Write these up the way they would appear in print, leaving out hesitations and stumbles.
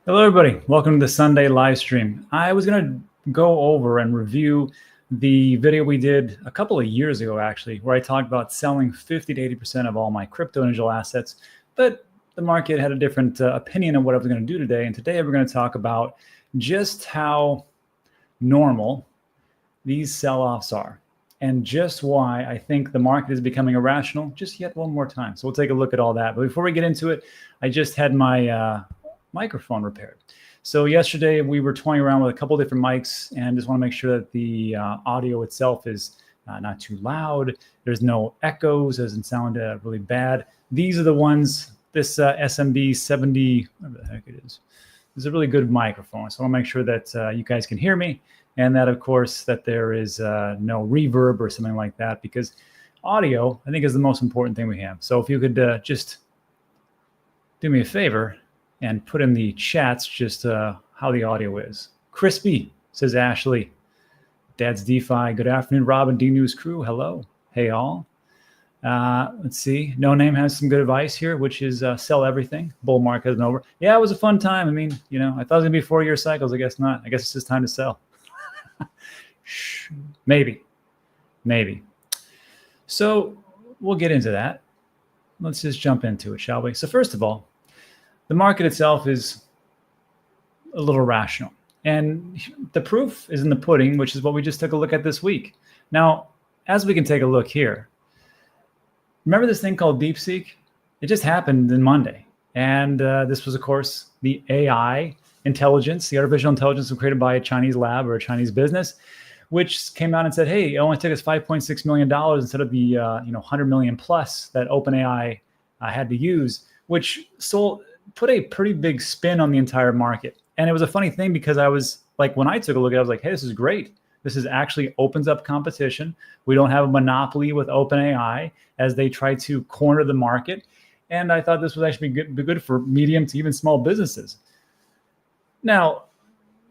Hello, everybody. Welcome to the Sunday live stream. I was going to go over and review the video we did a couple of years ago, actually, where I talked about selling 50 to 80% of all my crypto and digital assets, but the market had a different opinion of what I was going to do today. And today we're going to talk about just how normal these sell-offs are and just why I think the market is becoming irrational just yet one more time. So we'll take a look at all that. But before we get into it, I just had my microphone repaired. So yesterday we were toying around with a couple different mics and just want to make sure that the audio itself is not too loud. There's no echoes, doesn't sound really bad. These are the ones, this SMB 70, whatever the heck it is. This is a really good microphone. So I want to make sure that you guys can hear me and that, of course, that there is no reverb or something like that, because audio, I think, is the most important thing we have. So if you could just do me a favor and put in the chats just how the audio is. Crispy, says Ashley. Dad's DeFi. Good afternoon, Robin, D News crew. Hello. Hey, all. Let's see. No Name has some good advice here, which is sell everything. Bull market isn't over. Yeah, it was a fun time. I mean, you know, I thought it was going to be 4-year cycles. I guess not. I guess it's just time to sell. Maybe. So we'll get into that. Let's just jump into it, shall we? So first of all, the market itself is a little rational. And the proof is in the pudding, which is what we just took a look at this week. Now, as we can take a look here, remember this thing called DeepSeek? It just happened on Monday. And this was, of course, the AI intelligence, the artificial intelligence was created by a Chinese lab or a Chinese business, which came out and said, hey, it only took us $5.6 million instead of the 100 million plus that OpenAI had to use, which put a pretty big spin on the entire market. And it was a funny thing because I was like, when I took a look at it, I was like, hey, this is great. This is actually opens up competition. We don't have a monopoly with OpenAI as they try to corner the market. And I thought this would actually be good for medium to even small businesses. Now,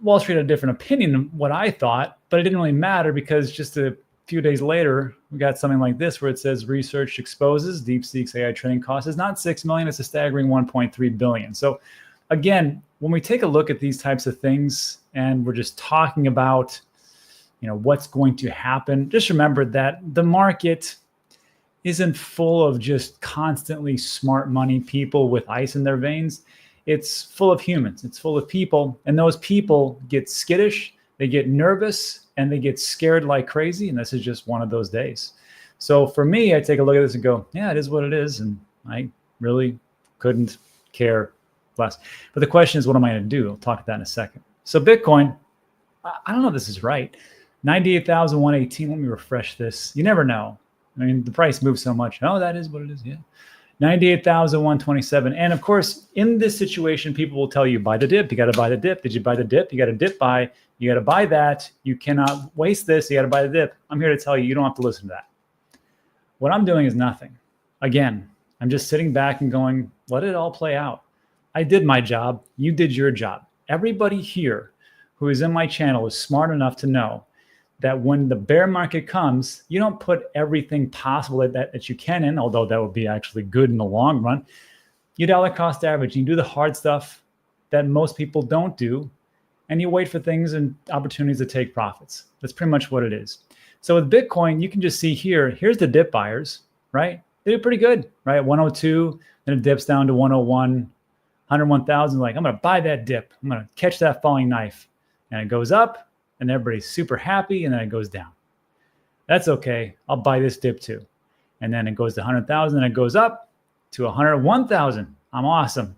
Wall Street had a different opinion of what I thought, but it didn't really matter because just a few days later, we got something like this where it says research exposes DeepSeek's AI training cost is not 6 million, it's a staggering 1.3 billion. So again, when we take a look at these types of things and we're just talking about, what's going to happen, just remember that the market isn't full of just constantly smart money people with ice in their veins. It's full of humans. It's full of people, and those people get skittish, they get nervous, and they get scared like crazy, and this is just one of those days. So for me, I take a look at this and go, yeah, it is what it is, and I really couldn't care less. But the question is, what am I going to do? I'll talk about that in a second. So Bitcoin, I don't know if this is right. 98,118. Let me refresh this. You never know. I mean, the price moves so much. Oh, that is what it is, yeah. 98,127. And of course, in this situation, people will tell you, buy the dip. You got to buy the dip. Did you buy the dip? You got to dip buy. You got to buy that. You cannot waste this. You got to buy the dip. I'm here to tell you, you don't have to listen to that. What I'm doing is nothing. Again, I'm just sitting back and going, let it all play out. I did my job. You did your job. Everybody here who is in my channel is smart enough to know that when the bear market comes, you don't put everything possible that you can in, although that would be actually good in the long run. You dollar cost average. You do the hard stuff that most people don't do, and you wait for things and opportunities to take profits. That's pretty much what it is. So with Bitcoin, you can just see here's the dip buyers, right? They do pretty good, right? 102, then it dips down to 101, 101,000. Like, I'm going to buy that dip. I'm going to catch that falling knife. And it goes up, and everybody's super happy, and then it goes down. That's okay. I'll buy this dip too. And then it goes to 100,000, and it goes up to 101,000. I'm awesome.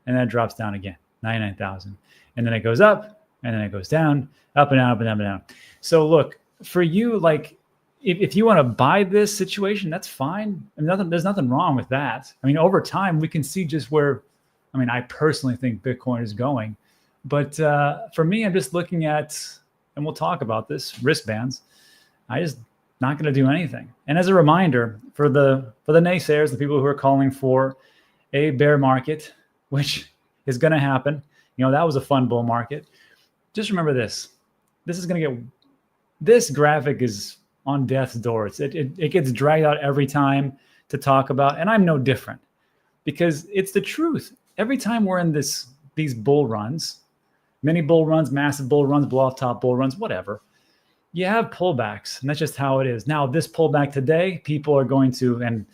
And then it drops down again, 99,000. And then it goes up, and then it goes down, up and down, up and down, and down. So look, for you, like, if you want to buy this situation, that's fine. I mean, there's nothing wrong with that. I mean, over time, we can see just where, I personally think Bitcoin is going. But for me, I'm just looking at, and we'll talk about this, wristbands. I just not going to do anything. And as a reminder, for the naysayers, the people who are calling for a bear market, which is going to happen, that was a fun bull market. Just remember this. This graphic is on death's door. It gets dragged out every time to talk about, and I'm no different because it's the truth. Every time we're in this these bull runs, mini bull runs, massive bull runs, blow off top bull runs, whatever, you have pullbacks, and that's just how it is. Now, this pullback today, people are going to, and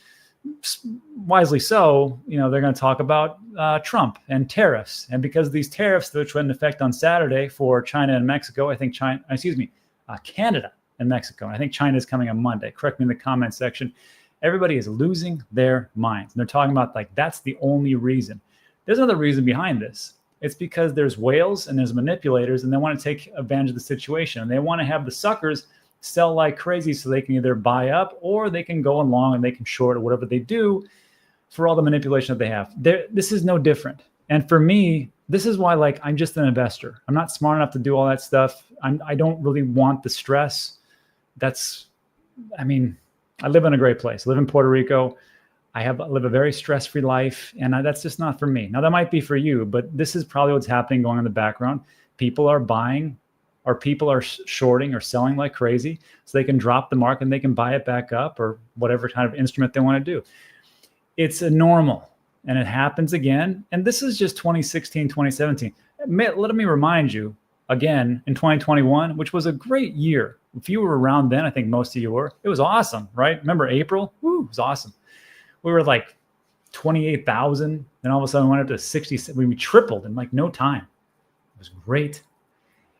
wisely so, they're going to talk about Trump and tariffs. And because of these tariffs, which went into effect on Saturday for China and Mexico, I think Canada and Mexico. And I think China is coming on Monday. Correct me in the comment section. Everybody is losing their minds. And they're talking about like, that's the only reason. There's another reason behind this. It's because there's whales and there's manipulators, and they want to take advantage of the situation. And they want to have the suckers sell like crazy so they can either buy up or they can go along and they can short or whatever they do for all the manipulation that they have. This is no different. And for me, this is why like I'm just an investor. I'm not smart enough to do all that stuff. I don't really want the stress. I live in a great place. I live in Puerto Rico. I live a very stress-free life, and that's just not for me. Now, that might be for you, but this is probably what's happening going on in the background. People are buying, or people are shorting or selling like crazy so they can drop the market and they can buy it back up or whatever kind of instrument they want to do. It's a normal, and it happens again. And this is just 2016, 2017. Let me remind you, again, in 2021, which was a great year. If you were around then, I think most of you were. It was awesome, right? Remember April? Woo, it was awesome. We were like 28,000, and all of a sudden we went up to 60. We tripled in like no time. It was great.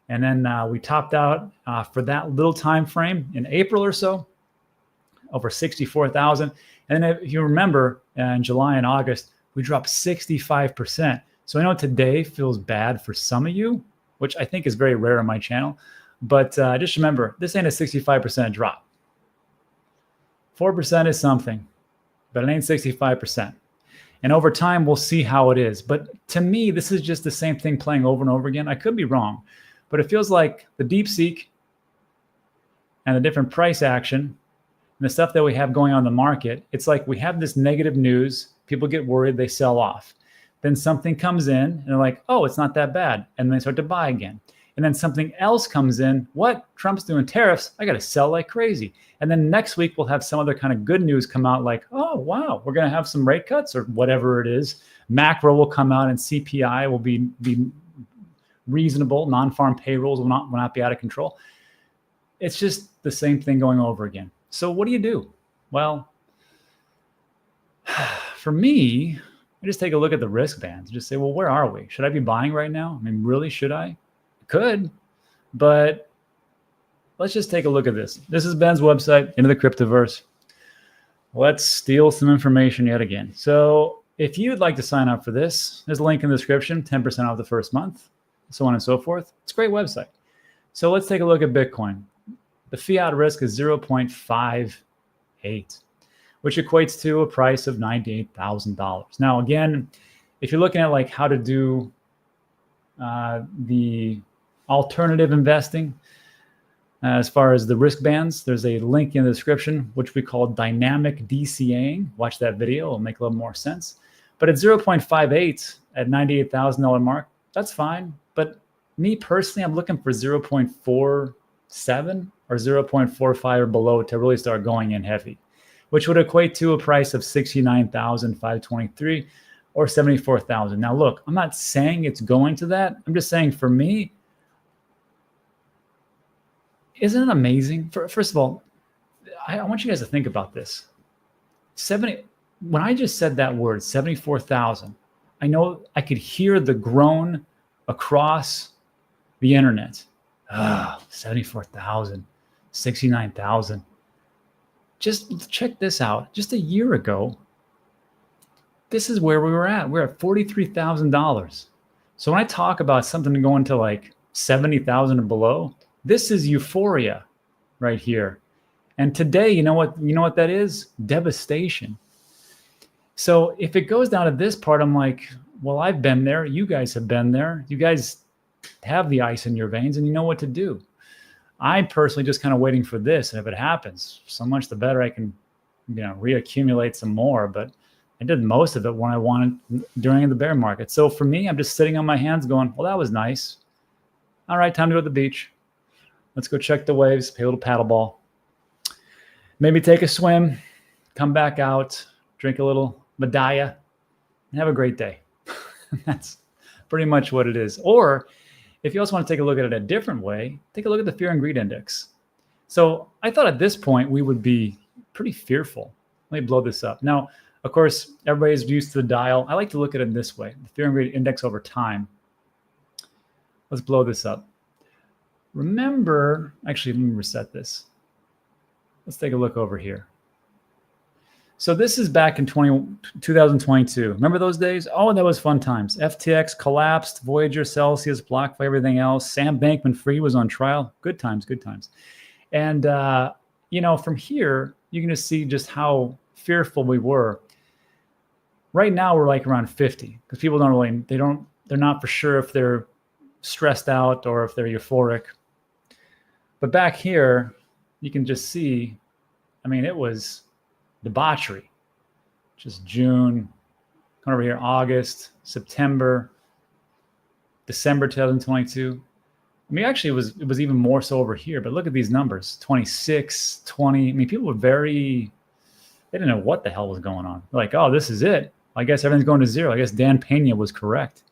And then we topped out for that little time frame in April or so, over 64,000. And then if you remember, in July and August, we dropped 65%. So I know today feels bad for some of you, which I think is very rare on my channel. But just remember, this ain't a 65% drop. 4% is something, but it ain't 65%. And over time, we'll see how it is. But to me, this is just the same thing playing over and over again. I could be wrong, but it feels like the DeepSeek and the different price action and the stuff that we have going on in the market, it's like we have this negative news. People get worried, they sell off. Then something comes in and they're like, oh, it's not that bad. And they start to buy again. And then something else comes in. What? Trump's doing tariffs. I got to sell like crazy. And then next week, we'll have some other kind of good news come out like, oh, wow, we're going to have some rate cuts or whatever it is. Macro will come out and CPI will be reasonable. Non-farm payrolls will not be out of control. It's just the same thing going over again. So what do you do? Well, for me, I just take a look at the risk bands and just say, well, where are we? Should I be buying right now? I mean, really, should I? Could, but let's just take a look at this. This is Ben's website, Into the Cryptoverse. Let's steal some information yet again. So if you'd like to sign up for this, there's a link in the description, 10% off the first month, so on and so forth. It's a great website. So let's take a look at Bitcoin. The fiat risk is 0.58, which equates to a price of $98,000. Now, again, if you're looking at like how to do the alternative investing, as far as the risk bands, there's a link in the description, which we call dynamic DCAing. Watch that video, it'll make a little more sense. But at 0.58 at $98,000 mark, that's fine. But me personally, I'm looking for 0.47 or 0.45 or below to really start going in heavy, which would equate to a price of $69,523 or $74,000. Now, look, I'm not saying it's going to that. I'm just saying for me, isn't it amazing? First of all, I want you guys to think about this. When I just said that word, 74,000, I know I could hear the groan across the internet. 74,000, 69,000. Just check this out. Just a year ago, this is where we were at. We're at $43,000. So when I talk about something going to like 70,000 or below, this is euphoria right here. And today, you know what that is? Devastation. So if it goes down to this part, I'm like, well, I've been there. You guys have been there. You guys have the ice in your veins and you know what to do. I'm personally just kind of waiting for this. And if it happens, so much the better. I can, reaccumulate some more. But I did most of it when I wanted during the bear market. So for me, I'm just sitting on my hands going, well, that was nice. All right, time to go to the beach. Let's go check the waves, play a little paddleball. Maybe take a swim, come back out, drink a little Medaya, and have a great day. That's pretty much what it is. Or if you also want to take a look at it a different way, take a look at the fear and greed index. So I thought at this point we would be pretty fearful. Let me blow this up. Now, of course, everybody's used to the dial. I like to look at it this way, the fear and greed index over time. Let's blow this up. Remember, actually, let me reset this. Let's take a look over here. So this is back in 2022. Remember those days? Oh, that was fun times. FTX collapsed, Voyager, Celsius, BlockFi, everything else. Sam Bankman-Fried was on trial. Good times, good times. And, you know, from here, you can just see just how fearful we were. Right now, we're like around 50 because people don't really, they're not for sure if they're stressed out or if they're euphoric. But back here, you can just see, I mean, it was debauchery. Just June, come over here, August, September, December 2022. I mean, actually, it was even more so over here. But look at these numbers, 26, 20. I mean, people were they didn't know what the hell was going on. They're like, oh, this is it. I guess everything's going to zero. I guess Dan Pena was correct.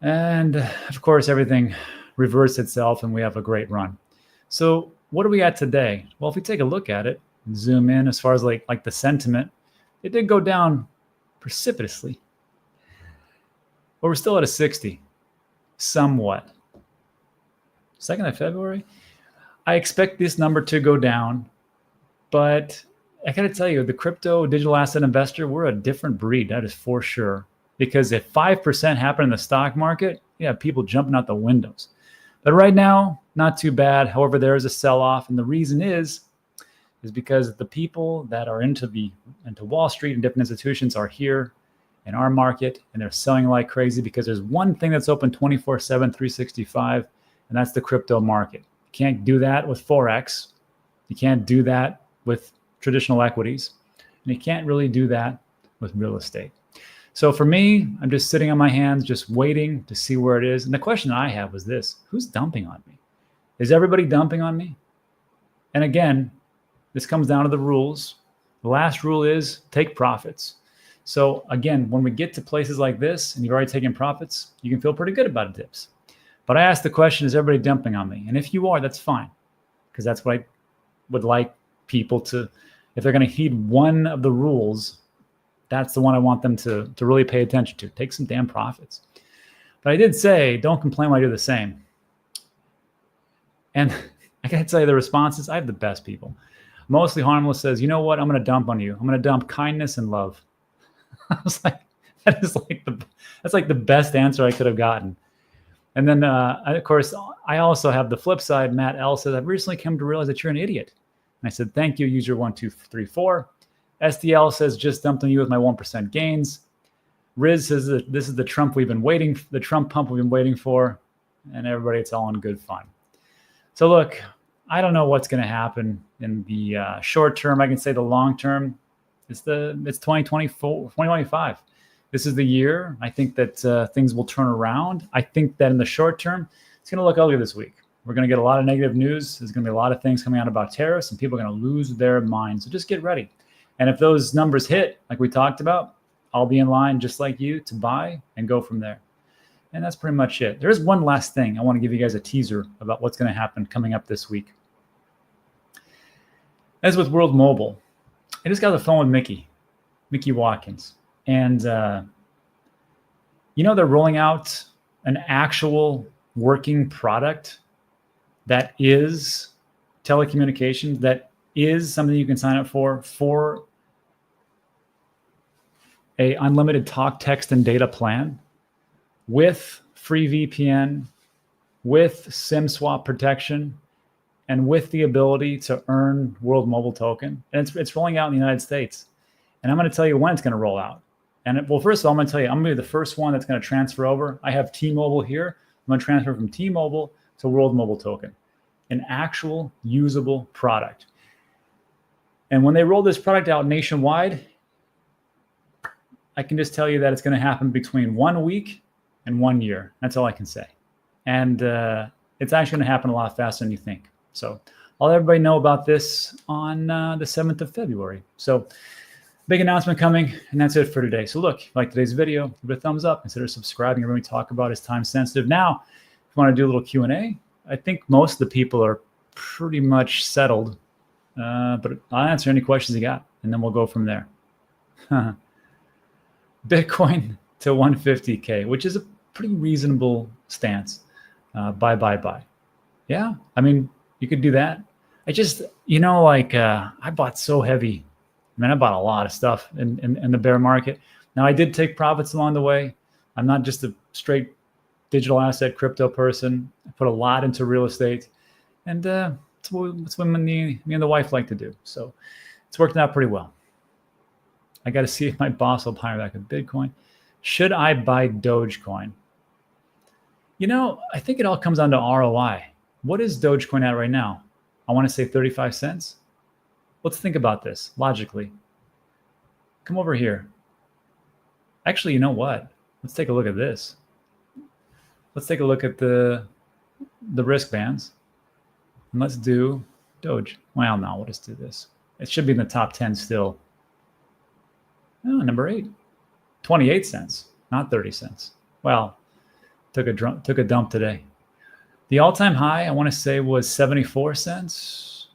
And of course, everything reversed itself and we have a great run. So what are we at today? Well, if we take a look at it, and zoom in as far as like the sentiment, it did go down precipitously. But we're still at a 60, somewhat. 2nd of February? I expect this number to go down, but I gotta tell you, the crypto digital asset investor, we're a different breed, that is for sure. Because if 5% happened in the stock market, you have people jumping out the windows. But right now, not too bad. However, there is a sell-off, and the reason is because the people that are into Wall Street and different institutions are here in our market, and they're selling like crazy because there's one thing that's open 24/7, 365, and that's the crypto market. You can't do that with Forex. You can't do that with traditional equities, and you can't really do that with real estate. So for me, I'm just sitting on my hands, just waiting to see where it is. And the question I have was this: who's dumping on me? Is everybody dumping on me? And again, this comes down to the rules. The last rule is take profits. So again, when we get to places like this and you've already taken profits, you can feel pretty good about dips. But I asked the question, is everybody dumping on me? And if you are, that's fine, because that's what I would like people to, if they're going to heed one of the rules, that's the one I want them to really pay attention to. Take some damn profits. But I did say, don't complain when I do the same. And I got to tell you, the responses, I have the best people. Mostly Harmless says, you know what? I'm going to dump on you. I'm going to dump kindness and love. I was like, that's like the best answer I could have gotten. And then, of course, I also have the flip side. Matt L says, I've recently come to realize that you're an idiot. And I said, thank you, user 1234. SDL says, just dumped on you with my 1% gains. Riz says that this is the Trump the Trump pump we've been waiting for. And everybody, it's all in good fun. So look, I don't know what's going to happen in the short term. I can say the long term, it's 2024, 2025. This is the year. I think that things will turn around. I think that in the short term, it's going to look ugly this week. We're going to get a lot of negative news. There's going to be a lot of things coming out about tariffs, and people are going to lose their minds. So just get ready. And if those numbers hit, like we talked about, I'll be in line just like you to buy and go from there. And that's pretty much it. There is one last thing. I want to give you guys a teaser about what's going to happen coming up this week. As with World Mobile, I just got the phone with Mickey Watkins. And, you know, they're rolling out an actual working product that is telecommunications, that is something you can sign up for a unlimited talk, text, and data plan with free VPN, with SIM swap protection, and with the ability to earn World Mobile token. And it's rolling out in the United States. And I'm going to tell you when it's going to roll out. And well, first of all, I'm going to tell you, I'm going to be the first one that's going to transfer over. I have T-Mobile here. I'm going to transfer from T-Mobile to World Mobile token, an actual usable product. And when they roll this product out nationwide, I can just tell you that it's going to happen between 1 week and 1 year. That's all I can say. And it's actually going to happen a lot faster than you think. So I'll let everybody know about this on the 7th of February. So Big announcement coming, and that's it for today. So look, if you like today's video, give it a thumbs up. Consider subscribing. Everything we talk about is time sensitive. Now, if you want to do a little Q&A, I think most of the people are pretty much settled, but I'll answer any questions you got, and then we'll go from there. Bitcoin to 150K, which is a pretty reasonable stance. Buy. Yeah, I mean, you could do that. I just, I bought so heavy. I bought a lot of stuff in the bear market. Now, I did take profits along the way. I'm not just a straight digital asset crypto person. I put a lot into real estate, and it's what me and the wife like to do. So it's working out pretty well. I got to see if my boss will hire back a Bitcoin. Should I buy Dogecoin? I think it all comes down to ROI. What is Dogecoin at right now? I want to say 35 cents. Let's think about this logically. Come over here. Actually, you know what? Let's take a look at this. Let's take a look at the risk bands. And let's do Doge. Well, no, we'll just do this. It should be in the top 10 still. Oh, number 8. 28 cents, not 30 cents. Well, took a dump today. The all-time high, I want to say, was 74 cents.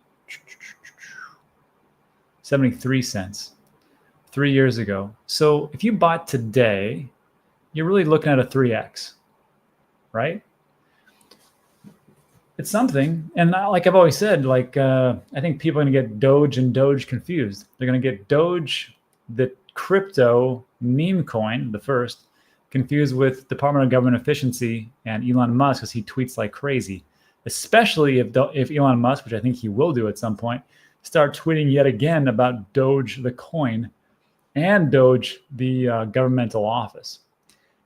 73 cents 3 years ago. So if you bought today, you're really looking at a 3x, right? It's something. And like I've always said, I think people are going to get Doge and Doge confused. They're going to get Doge, the crypto meme coin, the first, confused with Department of Government Efficiency and Elon Musk, because he tweets like crazy, especially if Elon Musk, which I think he will do at some point, start tweeting yet again about Doge, the coin, and Doge, the governmental office.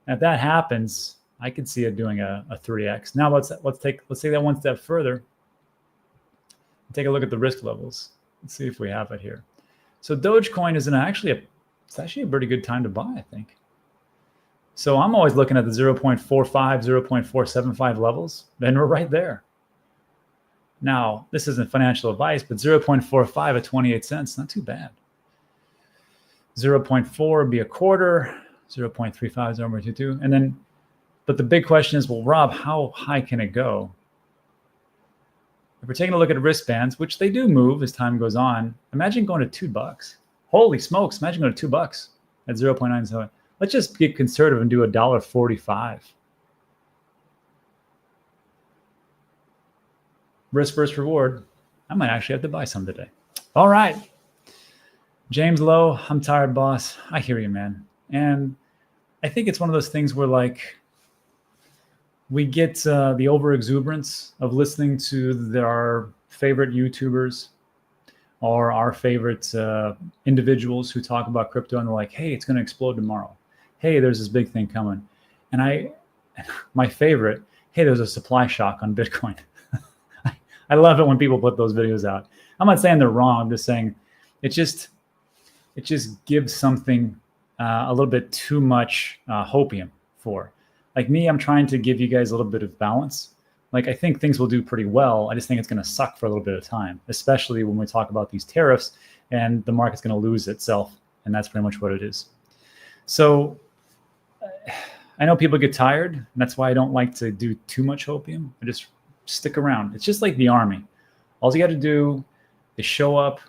And if that happens, I could see it doing a 3x. Now let's take that one step further. Take a look at the risk levels. Let's see if we have it here. So Dogecoin is it's actually a pretty good time to buy, I think. So I'm always looking at the 0.45, 0.475 levels. Then we're right there. Now, this isn't financial advice, but 0.45 at 28 cents, not too bad. 0.4 would be a quarter, 0.35 is 0.22. And then, but the big question is, well, Rob, how high can it go? If we're taking a look at wristbands, which they do move as time goes on, imagine going to $2. Holy smokes, imagine going to $2 at 0.97. Let's just get conservative and do $1.45. Risk versus reward. I might actually have to buy some today. All right. James Lowe, I'm tired, boss. I hear you, man. And I think it's one of those things where we get the over exuberance of listening to our favorite YouTubers or our favorite individuals who talk about crypto, and they're like, hey, it's going to explode tomorrow. Hey, there's this big thing coming. And my favorite, hey, there's a supply shock on Bitcoin. I love it when people put those videos out. I'm not saying they're wrong. I'm just saying it just gives something a little bit too much hopium for. Like me, I'm trying to give you guys a little bit of balance. I think things will do pretty well. I just think it's going to suck for a little bit of time, especially when we talk about these tariffs and the market's going to lose itself. And that's pretty much what it is. So I know people get tired, and that's why I don't like to do too much hopium. I just stick around. It's just like the army. All you got to do is show up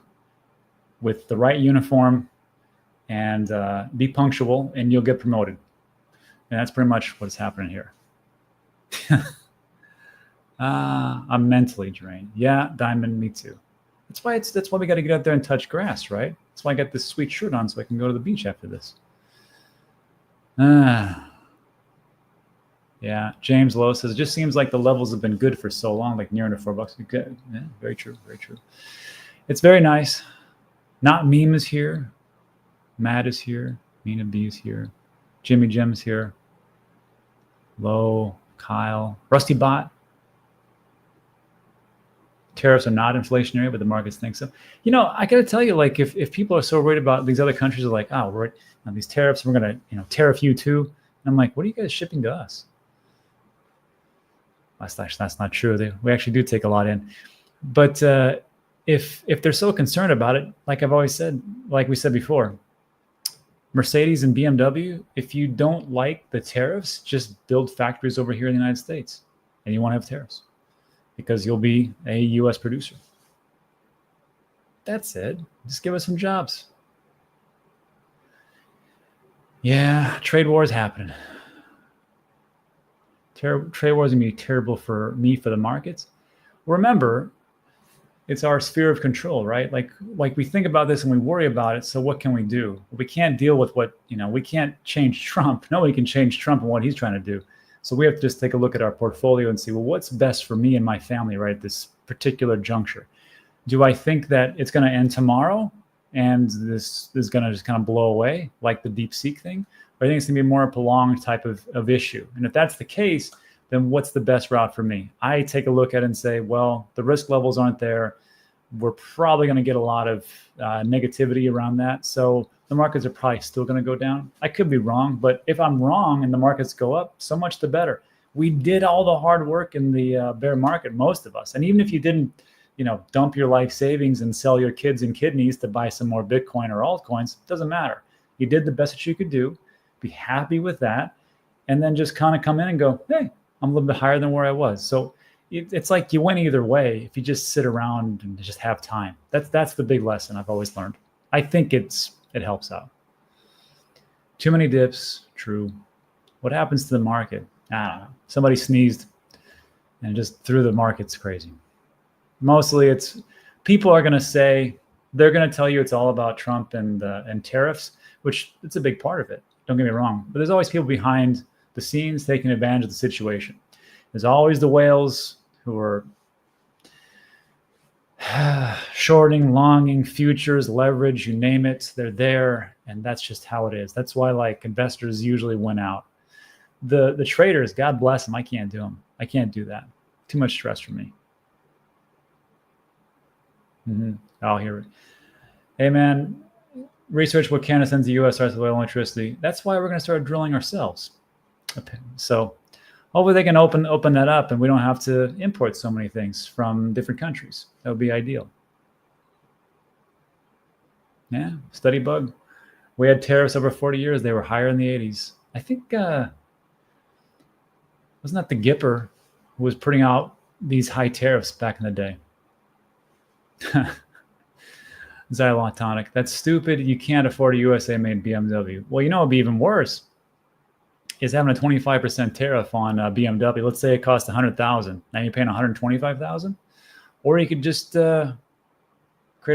with the right uniform and be punctual, and you'll get promoted. And that's pretty much what's happening here. I'm mentally drained. Yeah, Diamond, me too. That's why we got to get out there and touch grass, right? That's why I got this sweet shirt on so I can go to the beach after this. Yeah, James Lowe says, it just seems like the levels have been good for so long, like near under $4. Good. Yeah, very true, very true. It's very nice. Not Meme is here. Matt is here. Mina B is here. Jimmy Jim's here. Lowe, Kyle, Rusty Bot. Tariffs are not inflationary, but the markets think so. I got to tell you, if people are so worried about these other countries, are like, oh, we're these tariffs, we're gonna tariff you too. And I'm like, what are you guys shipping to us? That's not true. We actually do take a lot in. But if they're so concerned about it, like I've always said, like we said before, Mercedes and BMW, if you don't like the tariffs, just build factories over here in the United States and you won't have tariffs because you'll be a US producer. That's it. Just give us some jobs. Yeah, trade war is happening. Trade war is going to be terrible for me, for the markets. Remember, it's our sphere of control, right? Like we think about this and we worry about it. So what can we do? We can't deal with what, we can't change Trump. Nobody can change Trump and what he's trying to do. So we have to just take a look at our portfolio and see, well, what's best for me and my family, right, at this particular juncture? Do I think that it's going to end tomorrow and this is going to just kind of blow away like the DeepSeek thing? Or I think it's going to be more a prolonged type of issue. And if that's the case, then what's the best route for me? I take a look at it and say, well, the risk levels aren't there. We're probably going to get a lot of negativity around that. So the markets are probably still going to go down. I could be wrong, but if I'm wrong and the markets go up, so much the better. We did all the hard work in the bear market, most of us. And even if you didn't, dump your life savings and sell your kids and kidneys to buy some more Bitcoin or altcoins, it doesn't matter. You did the best that you could do. Be happy with that. And then just kind of come in and go, hey, I'm a little bit higher than where I was. So it's like you win either way if you just sit around and just have time. That's the big lesson I've always learned. I think it helps out. Too many dips, true. What happens to the market? I don't know. Somebody sneezed and just threw the markets crazy. Mostly it's people are going to say, they're going to tell you it's all about Trump and tariffs, which it's a big part of it. Don't get me wrong. But there's always people behind the scenes taking advantage of the situation. There's always the whales who are shorting, longing, futures, leverage, you name it. They're there, and that's just how it is. That's why investors usually win out. The traders, God bless them, I can't do them. I can't do that. Too much stress for me. I'll hear it. Hey, man, research what Canada sends the U.S. starts with oil and electricity. That's why we're going to start drilling ourselves. So hopefully they can open that up and we don't have to import so many things from different countries. That would be ideal. Yeah, study bug. We had tariffs over 40 years. They were higher in the 80s. I think, wasn't that the Gipper who was putting out these high tariffs back in the day? Xylotonic. That's stupid. You can't afford a USA-made BMW. Well, it'd be even worse is having a 25% tariff on BMW. Let's say it costs $100,000. Now you're paying $125,000. Or you could just create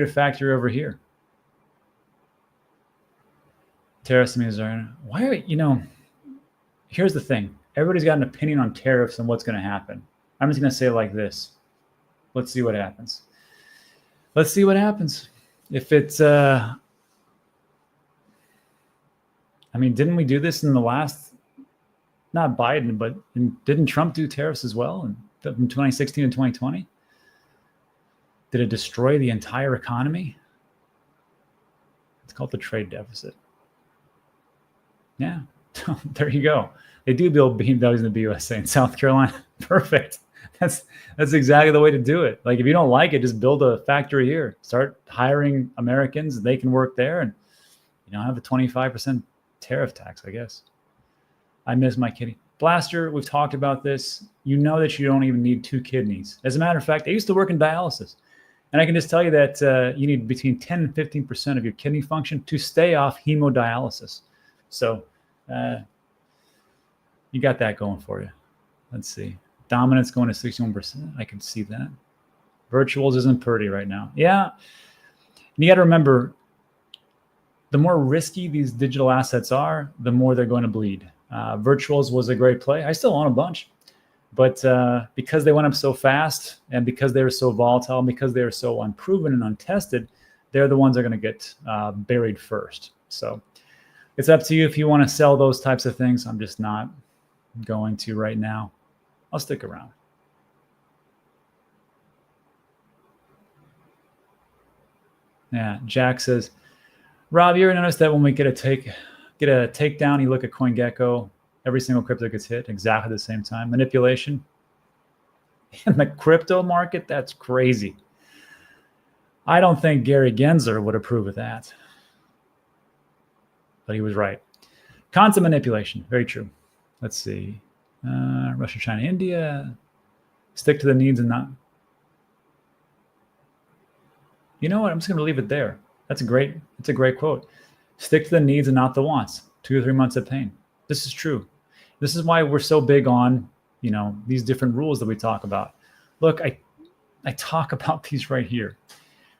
a factory over here. Tariffs means why are here's the thing. Everybody's got an opinion on tariffs and what's going to happen. I'm just going to say it like this. Let's see what happens. Let's see what happens. If it's, didn't we do this in the last, not Biden, but didn't Trump do tariffs as well from 2016 and 2020? Did it destroy the entire economy? It's called the trade deficit. Yeah, there you go. They do build BMWs in the USA in South Carolina. Perfect. That's exactly the way to do it. If you don't like it, just build a factory here. Start hiring Americans. They can work there and have a 25% tariff tax, I guess. I miss my kitty. Blaster, we've talked about this. You know that you don't even need 2 kidneys. As a matter of fact, I used to work in dialysis. And I can just tell you that you need between 10 and 15% of your kidney function to stay off hemodialysis. So you got that going for you. Let's see. Dominance going to 61%. I can see that. Virtuals isn't pretty right now. Yeah. And you got to remember, the more risky these digital assets are, the more they're going to bleed. Virtuals was a great play. I still own a bunch. But because they went up so fast and because they were so volatile, and because they were so unproven and untested, they're the ones that are going to get buried first. So it's up to you if you want to sell those types of things. I'm just not going to right now. I'll stick around. Yeah, Jack says, Rob, you ever notice that when we get a takedown, you look at CoinGecko, every single crypto gets hit exactly the same time. Manipulation in the crypto market, that's crazy. I don't think Gary Gensler would approve of that. but he was right. Constant manipulation, very true. Let's see. Russia, China, India. Stick to the needs and not. You know what? I'm just going to leave it there. It's a great quote. Stick to the needs and not the wants. 2 or 3 months of pain. This is true. This is why we're so big on, these different rules that we talk about. Look, I talk about these right here.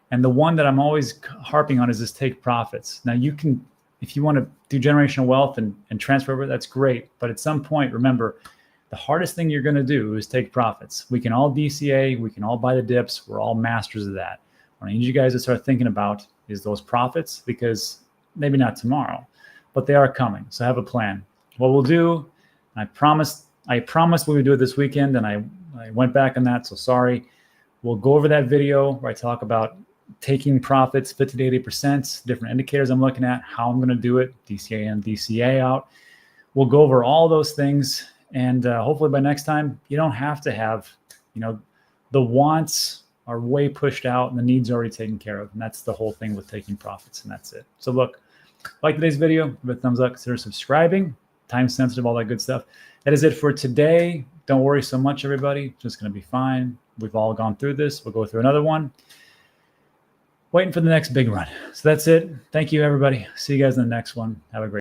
And the one that I'm always harping on is this take profits. Now you can, if you want to do generational wealth and transfer over, that's great. But at some point, remember, the hardest thing you're going to do is take profits. We can all DCA, we can all buy the dips. We're all masters of that. What I need you guys to start thinking about is those profits, because maybe not tomorrow, but they are coming. So have a plan. What we'll do, I promised we would do it this weekend, and I went back on that, so sorry. We'll go over that video where I talk about taking profits, 50 to 80%, different indicators I'm looking at, how I'm going to do it, DCA in, DCA out. We'll go over all those things, and hopefully by next time, you don't have to have, the wants are way pushed out and the needs are already taken care of. And that's the whole thing with taking profits, and that's it. So look, like today's video, give it a thumbs up, consider subscribing, time sensitive, all that good stuff. That is it for today. Don't worry so much, everybody. Just going to be fine. We've all gone through this. We'll go through another one. Waiting for the next big run. So that's it. Thank you, everybody. See you guys in the next one. Have a great